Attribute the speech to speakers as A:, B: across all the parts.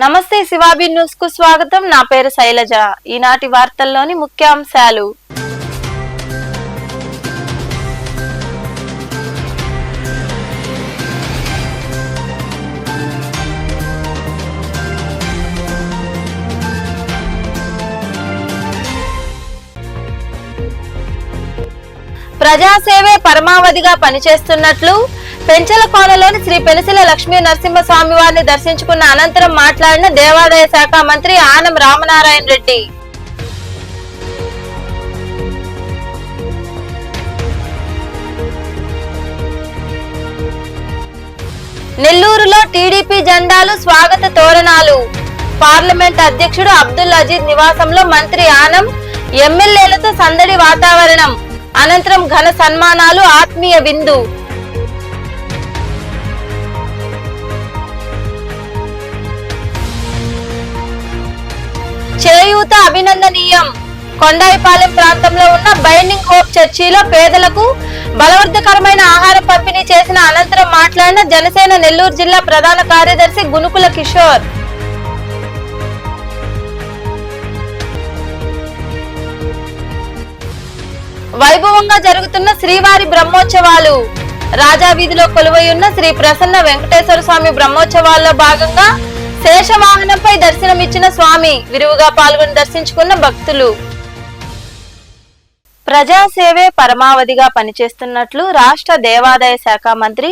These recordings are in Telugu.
A: నమస్తే శివాబి న్యూస్ కు స్వాగతం. నా పేరు శైలజ. ఈనాటి వార్తల్లోని ముఖ్యాంశాలు. ప్రజాసేవే పరమావధిగా పనిచేస్తున్నట్లు పెంచలకోనలోని శ్రీ పెనుసిల లక్ష్మీ నరసింహస్వామి వారిని దర్శించుకున్న అనంతరం మాట్లాడిన దేవాదాయ శాఖ మంత్రి ఆనం రామనారాయణ రెడ్డి. నెల్లూరులో టీడీపీ జెండాలు స్వాగత తోరణాలు. పార్లమెంట్ అధ్యక్షుడు అబ్దుల్ అజీజ్ నివాసంలో మంత్రి ఆనం, ఎమ్మెల్యేలతో సందడి వాతావరణం. అనంతరం ఘన సన్మానాలు, ఆత్మీయ విందు. చేయూత అభినందనీయం. కొండాయిపాలెం ప్రాంతంలో ఉన్న బైండింగ్ హోప్ చర్చిలో పేదలకు బలవర్ధకరమైన ఆహారం పంపిణీ చేసిన అనంతరం మాట్లాడిన జనసేన నెల్లూరు జిల్లా ప్రధాన కార్యదర్శి గునుకుల కిషోర్. వైభవంగా జరుగుతున్న శ్రీవారి బ్రహ్మోత్సవాలు. రాజా వీధిలో కొలువై ఉన్న శ్రీ ప్రసన్న వెంకటేశ్వర స్వామి బ్రహ్మోత్సవాల్లో భాగంగా శేషవాహనంపై దర్శనమిచ్చిన స్వామి విరివిగా పాల్గొని దర్శించుకున్న భక్తులు. ప్రజాసేవే పరమావధిగా పనిచేస్తున్నట్లు రాష్ట్ర దేవాదాయ శాఖ మంత్రి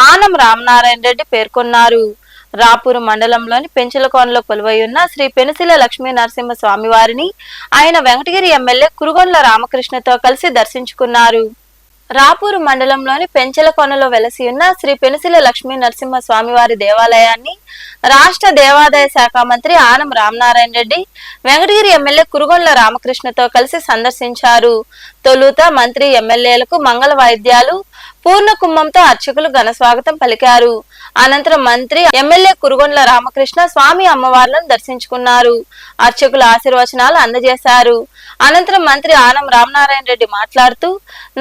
A: ఆనం రామనారాయణ రెడ్డి పేర్కొన్నారు. రాపూరు మండలంలోని పెంచలకోనలో కొలువై ఉన్న శ్రీ పెనుసిల లక్ష్మీ నరసింహ స్వామి వారిని ఆయన వెంకటగిరి ఎమ్మెల్యే కురుగొండ్ల రామకృష్ణతో కలిసి దర్శించుకున్నారు. రాపూరు మండలంలోని పెంచలకోనలో వెలసి ఉన్న శ్రీ పెనుసిల లక్ష్మీ నరసింహ స్వామివారి దేవాలయాన్ని రాష్ట్ర దేవాదాయ శాఖ మంత్రి ఆనం రామనారాయణ రెడ్డి వెంకటగిరి ఎమ్మెల్యే కురుగొండ్ల రామకృష్ణతో కలిసి సందర్శించారు. తొలుత మంత్రి ఎమ్మెల్యేలకు మంగళ వాయిద్యాలు, పూర్ణ కుంభంతో అర్చకులు ఘన స్వాగతం పలికారు. అనంతరం మంత్రి ఎమ్మెల్యే కురుగొండ్ల రామకృష్ణ స్వామి అమ్మవార్లను దర్శించుకున్నారు. అర్చకుల ఆశీర్వచనాలు అందజేశారు. అనంతరం మంత్రి ఆనం రామనారాయణ రెడ్డి మాట్లాడుతూ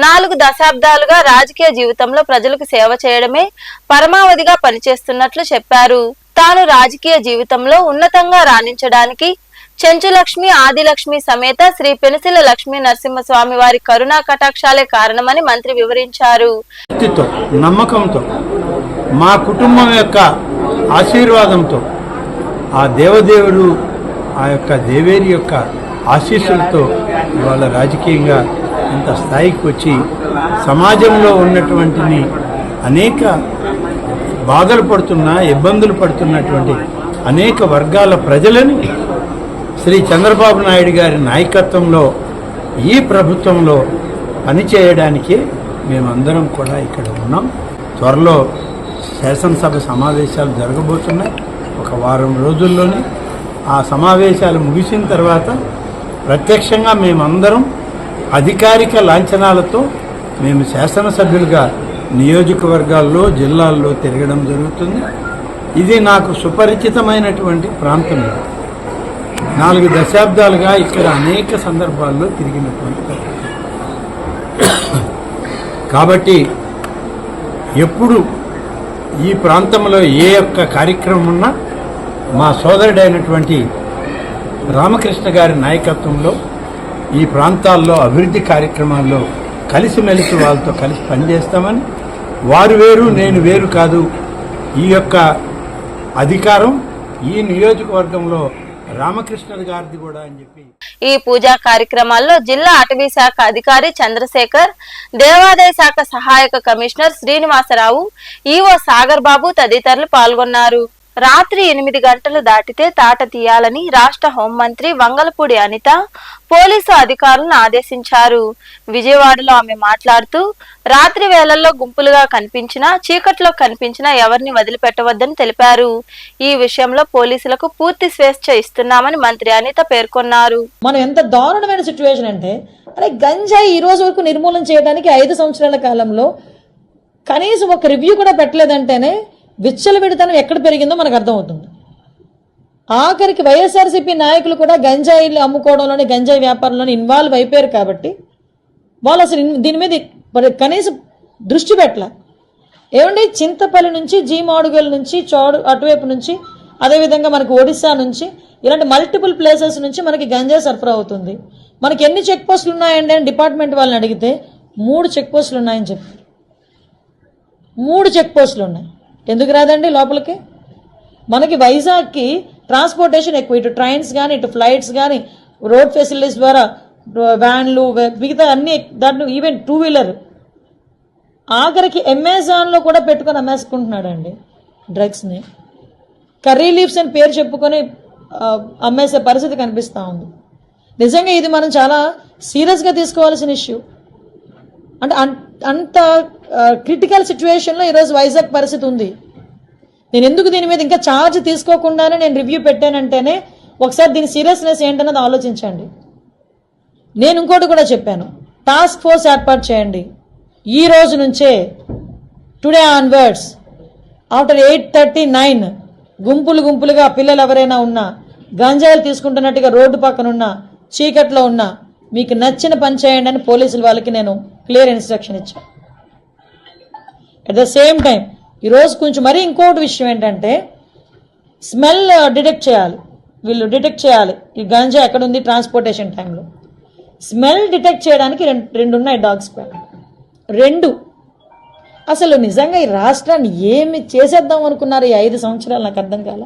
A: 4 దశాబ్దాలుగా రాజకీయ జీవితంలో ప్రజలకు సేవ చేయడమే పరమావధిగా పనిచేస్తున్నట్లు చెప్పారు. తాను రాజకీయ జీవితంలో ఉన్నతంగా రాణించడానికి చెంచులక్ష్మి, ఆదిలక్ష్మి సమేత శ్రీ పెనుసిల లక్ష్మీ నరసింహ స్వామి వారి కరుణా కటాక్షాలే కారణమని మంత్రి వివరించారు.
B: నమ్మకంతో మా కుటుంబం యొక్క ఆశీర్వాదంతో ఆ దేవదేవుడు ఆ యొక్క దేవేరి యొక్క ఆశీస్సులతో ఇవాళ రాజకీయంగా ఇంత స్థాయికి వచ్చి సమాజంలో ఉన్నటువంటి అనేక బాధలు పడుతున్న ఇబ్బందులు పడుతున్నటువంటి అనేక వర్గాల ప్రజలని శ్రీ చంద్రబాబు నాయుడు గారి నాయకత్వంలో ఈ ప్రభుత్వంలో పనిచేయడానికి మేమందరం కూడా ఇక్కడ ఉన్నాం. త్వరలో శాసనసభ సమావేశాలు జరగబోతున్నాయి. ఒక వారం రోజుల్లోనే ఆ సమావేశాలు ముగిసిన తర్వాత ప్రత్యక్షంగా మేమందరం అధికారిక లాంఛనాలతో మేము శాసనసభ్యులుగా నియోజకవర్గాల్లో, జిల్లాల్లో తిరగడం జరుగుతుంది. ఇది నాకు సుపరిచితమైనటువంటి ప్రాంతం. 4 దశాబ్దాలుగా ఇక్కడ అనేక సందర్భాల్లో తిరిగినటువంటి కాబట్టి ఎప్పుడు ఈ ప్రాంతంలో ఏ ఒక్క కార్యక్రమం ఉన్నా మా సోదరుడైనటువంటి రామకృష్ణ గారి నాయకత్వంలో ఈ ప్రాంతాల్లో అభివృద్ధి కార్యక్రమాల్లో కలిసిమెలిసి వాళ్ళతో కలిసి పనిచేస్తామని, వారు వేరు నేను వేరు కాదు, ఈ యొక్క అధికారం ఈ నియోజకవర్గంలో రామకృష్ణ గారిది కూడా అని చెప్పి
A: ఈ పూజా కార్యక్రమాల్లో జిల్లా అటవీ శాఖ అధికారి చంద్రశేఖర్, దేవాదాయ శాఖ సహాయక కమిషనర్ శ్రీనివాసరావు, ఈవో సాగర్ బాబు తదితరులు పాల్గొన్నారు. రాత్రి 8 గంటలు దాటితే తాట తీయాలని రాష్ట్ర హోంమంత్రి వంగలపూడి అనిత పోలీసు అధికారులను ఆదేశించారు. విజయవాడలో ఆమె మాట్లాడుతూ రాత్రి వేళల్లో గుంపులుగా కనిపించినా, చీకట్లో కనిపించినా ఎవరిని వదిలిపెట్టవద్దని తెలిపారు. ఈ విషయంలో పోలీసులకు పూర్తి స్వేచ్ఛ ఇస్తున్నామని మంత్రి అనిత పేర్కొన్నారు.
C: మనం ఎంత దారుణమైన సిచ్యువేషన్ అంటే, అరే గంజాయి ఈ రోజు వరకు నిర్మూలన చేయడానికి 5 సంవత్సరాల కాలంలో కనీసం ఒక రివ్యూ కూడా పెట్టలేదంటేనే విచ్చలవిడితనం ఎక్కడ పెరిగిందో మనకు అర్థమవుతుంది. ఆఖరికి వైఎస్ఆర్సీపీ నాయకులు కూడా గంజాయిలు అమ్ముకోవడంలోని, గంజాయి వ్యాపారంలోని ఇన్వాల్వ్ అయిపోయారు. కాబట్టి వాళ్ళు అసలు దీని మీద కనీసం దృష్టి పెట్టలే. ఏమండి, చింతపల్లి నుంచి, జీమాడుగల్ నుంచి, అటువైపు నుంచి అదేవిధంగా మనకి ఒడిశా నుంచి ఇలాంటి మల్టిపుల్ ప్లేసెస్ నుంచి మనకి గంజాయి సరఫరా అవుతుంది. మనకి ఎన్ని చెక్ పోస్టులు ఉన్నాయండి అని డిపార్ట్మెంట్ వాళ్ళని అడిగితే 3 చెక్ పోస్టులు ఉన్నాయని చెప్పారు. 3 చెక్ పోస్టులు ఉన్నాయి. ఎందుకు రాదండి లోపలికి? మనకి వైజాగ్కి ట్రాన్స్పోర్టేషన్ ఎక్కువ, ఇటు ట్రైన్స్ కానీ ఇటు ఫ్లైట్స్ కానీ రోడ్ ఫెసిలిటీస్ ద్వారా వ్యాన్లు మిగతా అన్ని దాంట్లో ఈవెన్ 2 వీలర్ ఆఖరికి అమెజాన్లో కూడా పెట్టుకొని అమ్మేసుకుంటున్నాడు అండి డ్రగ్స్ని. కర్రీ లీవ్స్ అని పేరు చెప్పుకొని అమ్మేసే పరిస్థితి కనిపిస్తూ ఉంది. నిజంగా ఇది మనం చాలా సీరియస్గా తీసుకోవాల్సిన ఇష్యూ. అంటే అంత క్రిటికల్ సిచ్యువేషన్లో ఈరోజు వైజాగ్ పరిస్థితి ఉంది. నేను ఎందుకు దీని మీద ఇంకా ఛార్జ్ తీసుకోకుండానే నేను రివ్యూ పెట్టానంటేనే ఒకసారి దీని సీరియస్నెస్ ఏంటన్నది ఆలోచించండి. నేను ఇంకోటి కూడా చెప్పాను, టాస్క్ ఫోర్స్ ఏర్పాటు చేయండి. ఈ రోజు నుంచే టుడే ఆన్వర్డ్స్ ఆఫ్టర్ 8:39 గుంపులుగా పిల్లలు ఎవరైనా ఉన్నా, గంజాయిలు తీసుకుంటున్నట్టుగా రోడ్డు పక్కన ఉన్నా, చీకట్లో ఉన్నా మీకు నచ్చిన పని చేయండి అని పోలీసుల వాళ్ళకి నేను క్లియర్ ఇన్స్ట్రక్షన్ ఇచ్చాను. అట్ ద సేమ్ టైం ఈరోజు కొంచెం మరీ ఇంకోటి విషయం ఏంటంటే స్మెల్ డిటెక్ట్ చేయాలి. వీళ్ళు డిటెక్ట్ చేయాలి ఈ గంజా ఎక్కడుంది ట్రాన్స్పోర్టేషన్ టైంలో. స్మెల్ డిటెక్ట్ చేయడానికి రెండు ఉన్నాయి డాగ్ స్క్వాడ్. 2 అసలు నిజంగా ఈ రాష్ట్రాన్ని ఏమి చేసేద్దాం అనుకున్నారు ఈ 5 సంవత్సరాలు? నాకు అర్థం కాల.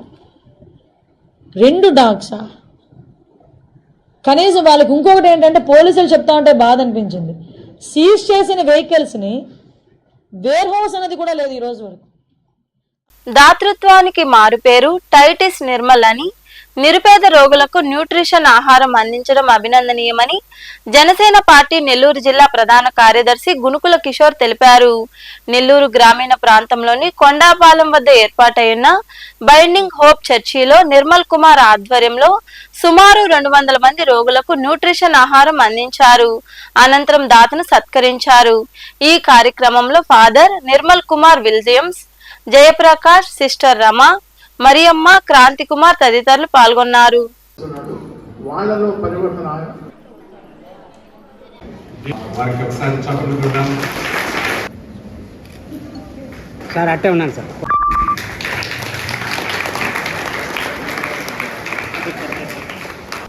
C: 2 డాగ్సా? కనీసం వాళ్ళకి ఇంకొకటి ఏంటంటే పోలీసులు చెప్తా ఉంటే బాధ అనిపించింది, సీజ్ చేసిన వెహికల్స్ని వేర్ హౌస్ అనేది కూడా లేదు ఈ రోజు వరకు.
A: దాతృత్వానికి మారుపేరు టైటిస్ నిర్మల్ అని నిరుపేద రోగులకు న్యూట్రిషన్ ఆహారం అందించడం అభినందనీయమని జనసేన పార్టీ నెల్లూరు జిల్లా ప్రధాన కార్యదర్శి గునుకుల కిషోర్ తెలిపారు. నెల్లూరు గ్రామీణ ప్రాంతంలోని కొండాపాలెం వద్ద ఏర్పాటైన బైండింగ్ హోప్ చర్చిలో నిర్మల్ కుమార్ ఆధ్వర్యంలో సుమారు 200 మంది రోగులకు న్యూట్రిషన్ ఆహారం అందించారు. అనంతరం దాతను సత్కరించారు. ఈ కార్యక్రమంలో father Nirmal Kumar Williams, Jayaprakash, sister Rama, Mariyamma, Kranti Kumar తదితరులు పాల్గొన్నారు.
D: వాళ్ళలో పరివర్తన
E: సార్ అట్టే ఉన్నాను sir.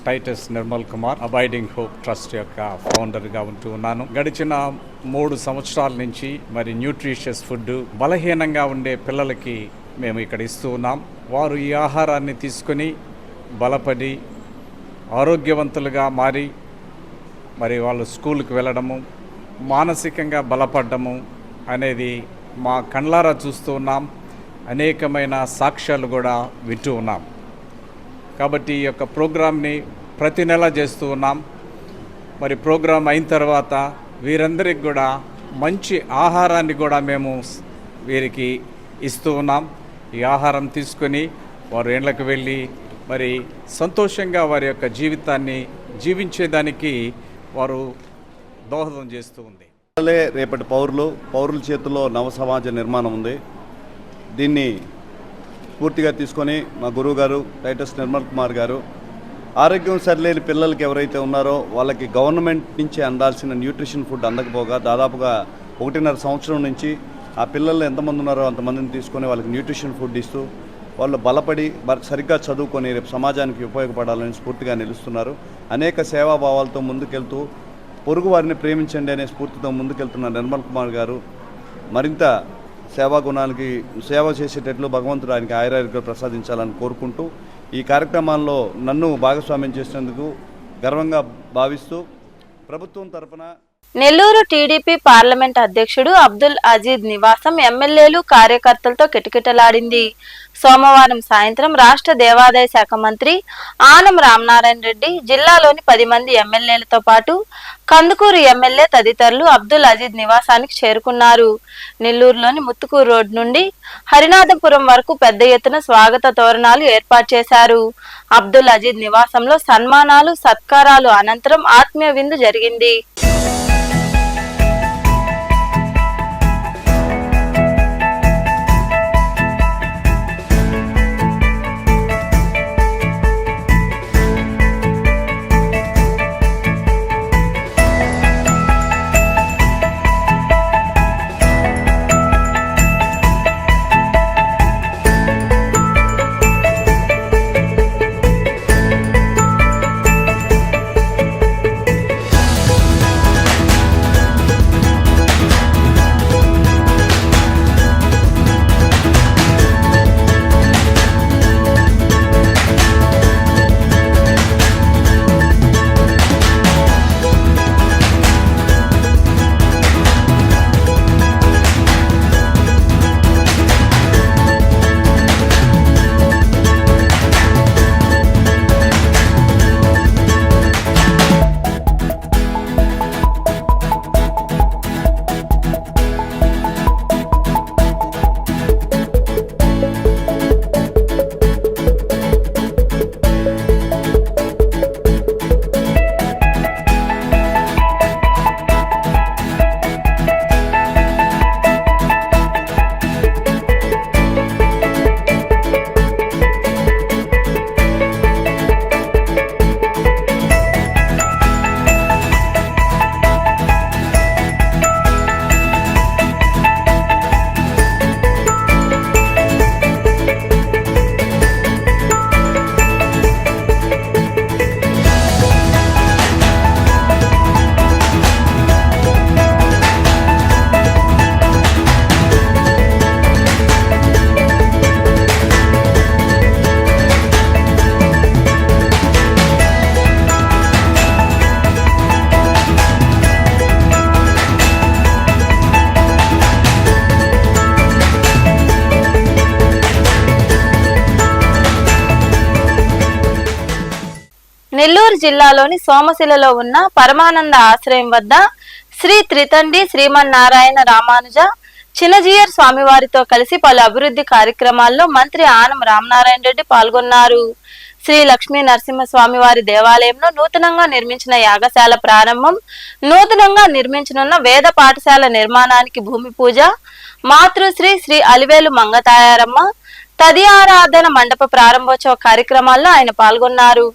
F: Titus Nirmal Kumar abiding hope trust యొక్క ఫౌండర్గా ఉంటూ ఉన్నాను. గడిచిన 3 సంవత్సరాల నుంచి మరి న్యూట్రిషియస్ ఫుడ్ బలహీనంగా ఉండే పిల్లలకి మేము ఇక్కడ ఇస్తూ ఉన్నాం. వారు ఈ ఆహారాన్ని తీసుకొని బలపడి ఆరోగ్యవంతులుగా మారి మరి వాళ్ళు స్కూల్కి వెళ్ళడము, మానసికంగా బలపడ్డము అనేది మా కళ్ళారా చూస్తూ ఉన్నాం. అనేకమైన సాక్ష్యాలు కూడా వింటూ ఉన్నాం. కాబట్టి ఈ యొక్క ప్రోగ్రామ్ని ప్రతి నెల చేస్తూ ఉన్నాం. మరి ప్రోగ్రాం అయిన తర్వాత వీరందరికి కూడా మంచి ఆహారాన్ని కూడా మేము వీరికి ఇస్తూ ఉన్నాం. ఈ ఆహారం తీసుకొని వారు ఇళ్ళకి వెళ్ళి మరి సంతోషంగా వారి యొక్క జీవితాన్ని జీవించేదానికి వారు దోహదం చేస్తూ ఉంది.
G: రేపటి పౌరుల చేతుల్లో నవ సమాజ నిర్మాణం ఉంది. దీన్ని పూర్తిగా తీసుకొని మా గురువు గారు టైటస్ నిర్మల్ కుమార్ గారు ఆరోగ్యం సరిలేని పిల్లలకి ఎవరైతే ఉన్నారో వాళ్ళకి గవర్నమెంట్ నుంచి అందాల్సిన న్యూట్రిషన్ ఫుడ్ అందకపోగా దాదాపుగా 1.5 సంవత్సరం నుంచి ఆ పిల్లలు ఎంతమంది ఉన్నారో అంతమందిని తీసుకొని వాళ్ళకి న్యూట్రిషన్ ఫుడ్ ఇస్తూ వాళ్ళు బలపడి సరిగ్గా చదువుకొని రేపు సమాజానికి ఉపయోగపడాలని స్ఫూర్తిగా నిలుస్తున్నారు. అనేక సేవాభావాలతో ముందుకెళ్తూ పొరుగు వారిని ప్రేమించండి అనే స్ఫూర్తితో ముందుకెళ్తున్న నిర్మల్ కుమార్ గారు మరింత సేవా గుణాలకి సేవ చేసేటట్లు భగవంతుడు ఆయనకి ఆయురారోగ్యాలు ప్రసాదించాలని కోరుకుంటూ ఈ కార్యక్రమాల్లో నన్ను భాగస్వామ్యం చేసినందుకు గర్వంగా భావిస్తూ ప్రభుత్వం తరఫున
A: నెల్లూరు టీడీపీ పార్లమెంట్ అధ్యక్షుడు అబ్దుల్ అజీజ్ నివాసం ఎమ్మెల్యేలు కార్యకర్తలతో కిటకిటలాడింది. సోమవారం సాయంత్రం రాష్ట్ర దేవాదాయ శాఖ మంత్రి ఆనం రామనారాయణ రెడ్డి, జిల్లాలోని 10 మంది ఎమ్మెల్యేలతో పాటు కందుకూరు ఎమ్మెల్యే తదితరులు అబ్దుల్ అజీజ్ నివాసానికి చేరుకున్నారు. నెల్లూరులోని ముత్తుకూరు రోడ్ నుండి హరినాథపురం వరకు పెద్ద ఎత్తున స్వాగత తోరణాలు ఏర్పాటు చేశారు. అబ్దుల్ అజీజ్ నివాసంలో సన్మానాలు, సత్కారాలు అనంతరం ఆత్మీయ విందు జరిగింది. నెల్లూరు జిల్లాలోని సోమశిలలో ఉన్న పరమానంద ఆశ్రయం వద్ద శ్రీ త్రితండి శ్రీమన్నారాయణ రామానుజ చిన్నజీయర్ స్వామివారితో కలిసి పలు అభివృద్ధి కార్యక్రమాల్లో మంత్రి ఆనం రామనారాయణ రెడ్డి పాల్గొన్నారు. శ్రీ లక్ష్మీ నరసింహస్వామి వారి దేవాలయంలో నూతనంగా నిర్మించిన యాగశాల ప్రారంభం, నూతనంగా నిర్మించనున్న వేద పాఠశాల నిర్మాణానికి భూమి పూజ, మాతృశ్రీ శ్రీ అలివేలు మంగతాయారమ్మ తదియారాధన మండప ప్రారంభోత్సవ కార్యక్రమాల్లో ఆయన పాల్గొన్నారు.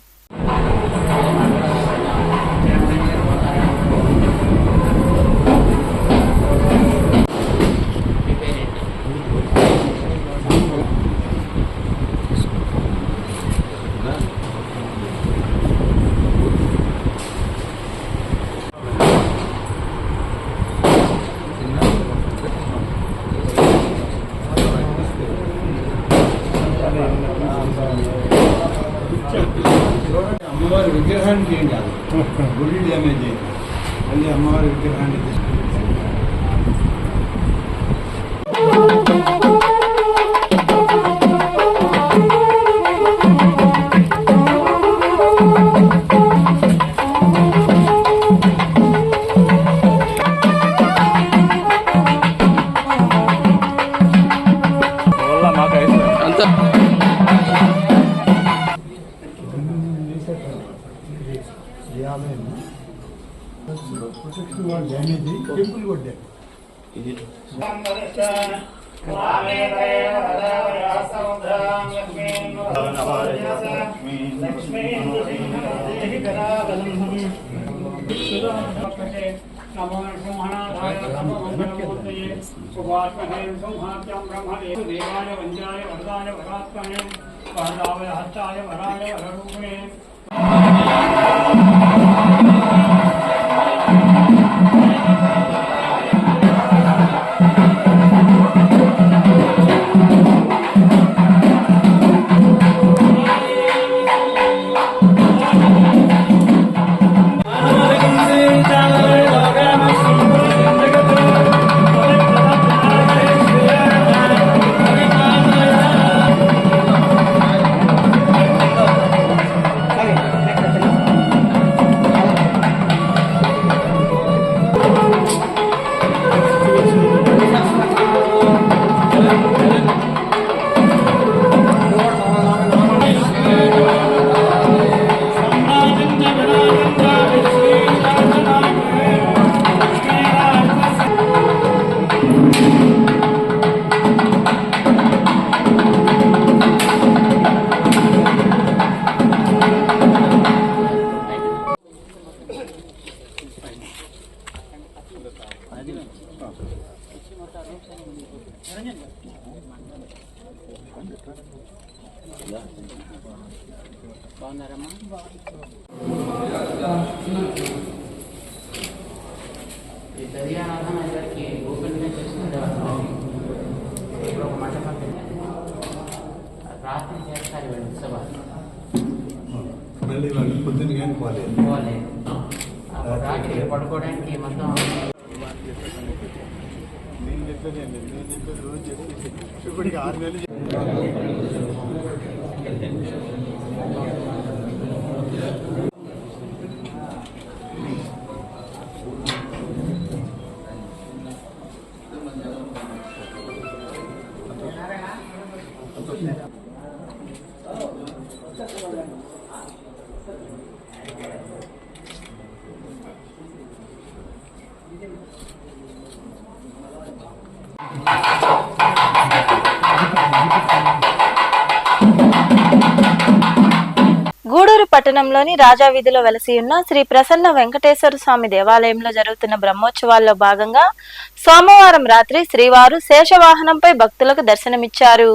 B: అమ్మవారి విగ్రహాన్ని చేయండి, గుడి డ్యామేజ్ చేయండి, మళ్ళీ అమ్మవారి విగ్రహాన్ని టెంపుల్ కొట్టారు. మళ్ళీ వాళ్ళు పొద్దున్న కానీ పోలేదు
E: పడుకోవడానికి మొత్తం
B: నేను చెప్పేది రోజు చెప్పేసి ఇప్పటికి 6 నెలలు
A: గూడూరు పట్టణంలోని రాజా వీధిలో వెలసి ఉన్న శ్రీ ప్రసన్న వెంకటేశ్వర స్వామి దేవాలయంలో జరుగుతున్న బ్రహ్మోత్సవాల్లో భాగంగా సోమవారం రాత్రి శ్రీవారు శేషవాహనంపై భక్తులకు దర్శనమిచ్చారు.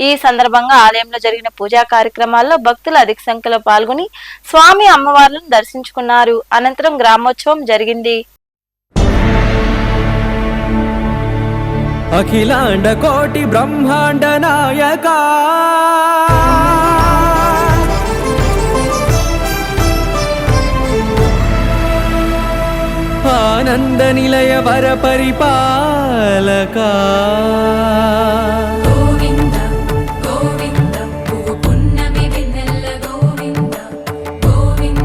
A: ఈ సందర్భంగా ఆలయంలో జరిగిన పూజా కార్యక్రమాల్లో భక్తులు అధిక సంఖ్యలో పాల్గొని స్వామి అమ్మవార్లను దర్శించుకున్నారు. అనంతరం గ్రామోత్సవం జరిగింది.
H: అఖిలాండ కోటి బ్రహ్మాండ నాయకా ఆనంద నిలయ వర పరిపాలకా
I: గోవింద గోవింద పున్నమి వెన్నెల గోవింద గోవింద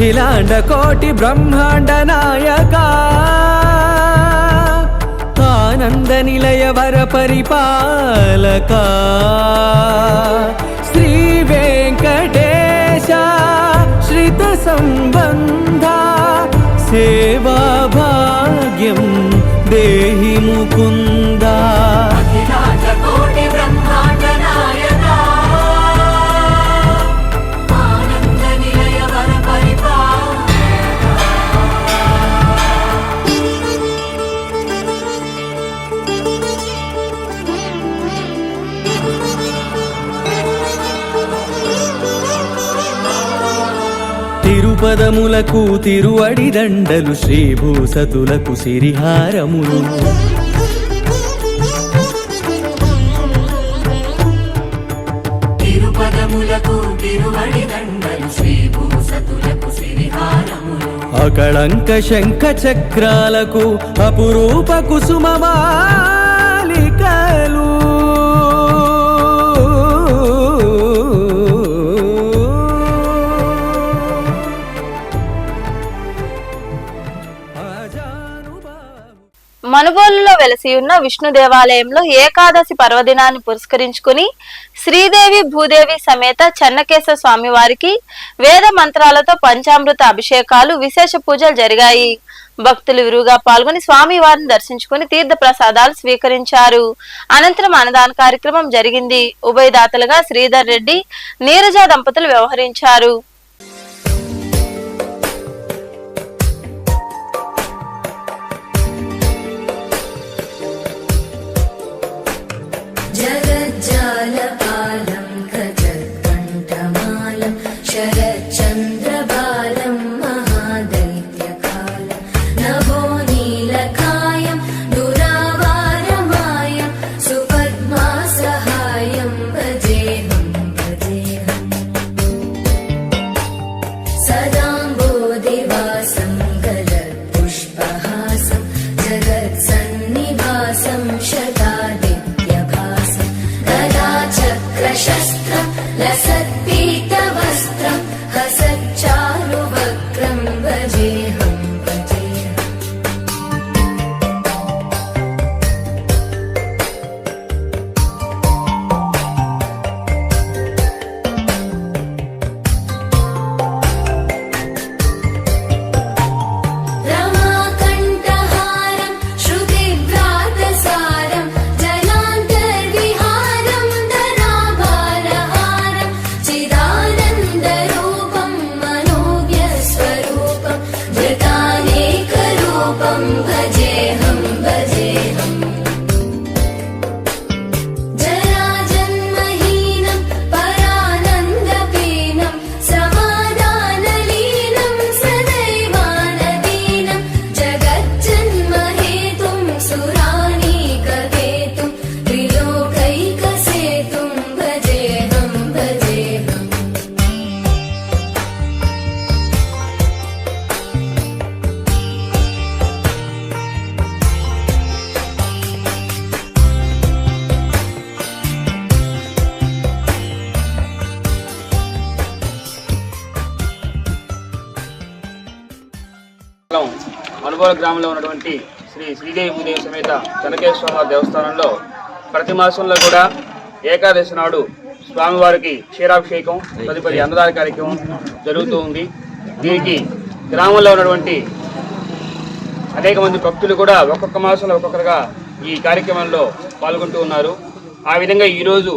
H: అఖిలాండ కోటి బ్రహ్మాండ నాయకా ఆనంద నిలయ వర పరిపాలకా శ్రీ వెంకటేశ శ్రిత సంబంధ సేవా భాగ్యం దేహి ముకుందా. తిరుపదములకు తిరువడిదండలు శ్రీభూసతులకు సిరిహారములు
I: తిరుపదములకు తిరువడిదండలు శ్రీభూసతులకు సిరిహారములు
H: అకళంక శంఖ చక్రాలకు అపురూప కుసుమమాలికలు
A: మనుబోలులో వెలసి ఉన్న విష్ణు దేవాలయంలో ఏకాదశి పర్వదినాన్ని పురస్కరించుకుని శ్రీదేవి భూదేవి సమేత చెన్నకేశవ స్వామి వారికి వేద మంత్రాలతో పంచామృత అభిషేకాలు విశేష పూజలు జరిగాయి. భక్తులు విరుగా పాల్గొని స్వామి వారిని దర్శించుకుని తీర్థ ప్రసాదాలు స్వీకరించారు. అనంతరం అన్నదాన కార్యక్రమం జరిగింది. ఉభయదాతలుగా శ్రీధర్ రెడ్డి, నీరజ దంపతులు వ్యవహరించారు.
I: జగజ్జాలపాలం గజత్కంఠమాలం శరచంద్రబాలం మహాదైత్యకాలం నభోనీలకాయం దురావారమాయం సుపద్మాసహాయం భజేహం భజేహం సదాంబోదివాసం గలత్పుష్పహాసం జగత్సన్నివాసం శతాదిత్యభాసం గదాచక్రశస్త్రం లసత్పీతవస్త్రం హసచ్చారువక్రం భజేహం భజేహం రమాకంఠహారం శృతివ్రాతసారం జనాంతర్విహారం ధరాభారహారం చిదానందరూపం మనోజ్ఞస్వరూపం ధృతానేకరూపం భజేహం భజేహం జరాజన్మహీనం పరానందపీనం సమాధానలీనం సదైవానదీనం జగజ్జన్మహేతుం సురాణీకకేతుం త్రిలోకైకసేతుం భజేహం భజేహం
J: మనుబోలు గ్రామంలో ఉన్నటువంటి శ్రీ శ్రీదేవి భూదేవి సమేత చెన్నకేశవ స్వామి దేవస్థానంలో ప్రతి మాసంలో కూడా ఏకాదశి నాడు స్వామివారికి క్షీరాభిషేకం తదుపరి అన్నదాన కార్యక్రమం జరుగుతూ ఉంది. దీనికి గ్రామంలో ఉన్నటువంటి అనేక మంది భక్తులు కూడా ఒక్కొక్క మాసంలో ఒక్కొక్కరుగా ఈ కార్యక్రమంలో పాల్గొంటూ ఉన్నారు. ఆ విధంగా ఈరోజు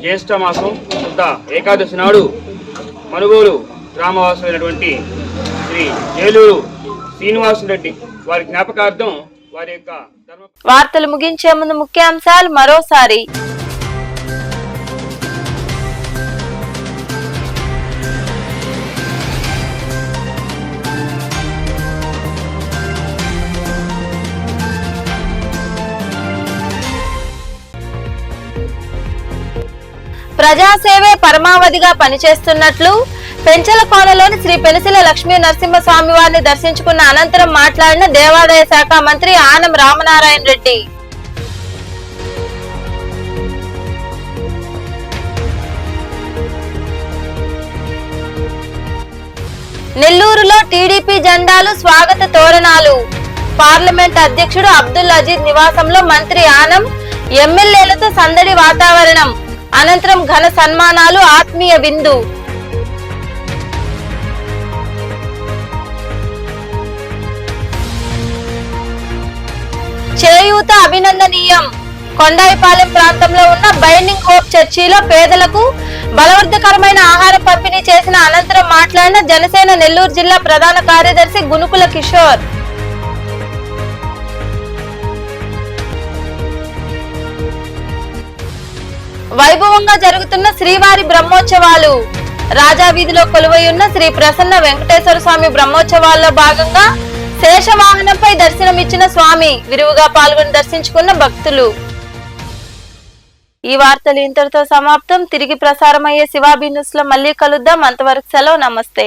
J: జ్యేష్ఠ మాసం శుద్ధ ఏకాదశి నాడు మనుగోలు గ్రామవాసులైనటువంటి శ్రీ ఏలూరు శ్రీనివాసరెడ్డి వారి జ్ఞాపకార్థం వారి యొక్క
A: వార్తలు ముగించే ముందు ముఖ్యాంశాలు మరోసారి. ప్రజాసేవే పరమావధిగా పనిచేస్తున్నట్లు పెంచలకోనలోని శ్రీ పెనుసిల లక్ష్మీ నరసింహస్వామి వారిని దర్శించుకున్న అనంతరం మాట్లాడిన దేవాదాయ శాఖ మంత్రి ఆనం రామనారాయణ రెడ్డి. నెల్లూరులో టీడీపీ జెండాలు స్వాగత తోరణాలు. పార్లమెంట్ అధ్యక్షుడు అబ్దుల్ అజీజ్ నివాసంలో మంత్రి ఆనం, ఎమ్మెల్యేలతో సందడి వాతావరణం. అనంతరం ఘన సన్మానాలు, ఆత్మీయ విందు. చేయూత అభినందనీయం. కొండాయిపాలెం ప్రాంతంలో ఉన్న బైండింగ్ హోప్ చర్చిలో పేదలకు బలవర్ధకరమైన ఆహారం పంపిణీ చేసిన అనంతరం మాట్లాడిన జనసేన నెల్లూరు జిల్లా ప్రధాన కార్యదర్శి గునుకుల కిషోర్. వైభవంగా జరుగుతున్న శ్రీవారి బ్రహ్మోత్సవాలు. రాజా వీధిలో కొలువై ఉన్న శ్రీ ప్రసన్న వెంకటేశ్వర స్వామి బ్రహ్మోత్సవాల్లో భాగంగా శేషవాహనంపై దర్శనమిచ్చిన స్వామి విరివిగా పాల్గొని దర్శించుకున్న భక్తులు. ఈ వార్తలు ఇంతటితో సమాప్తం. తిరిగి ప్రసారమయ్యే శివాబీ న్యూస్ లో మళ్ళీ కలుద్దాం. అంతవరకు సెలవు. నమస్తే.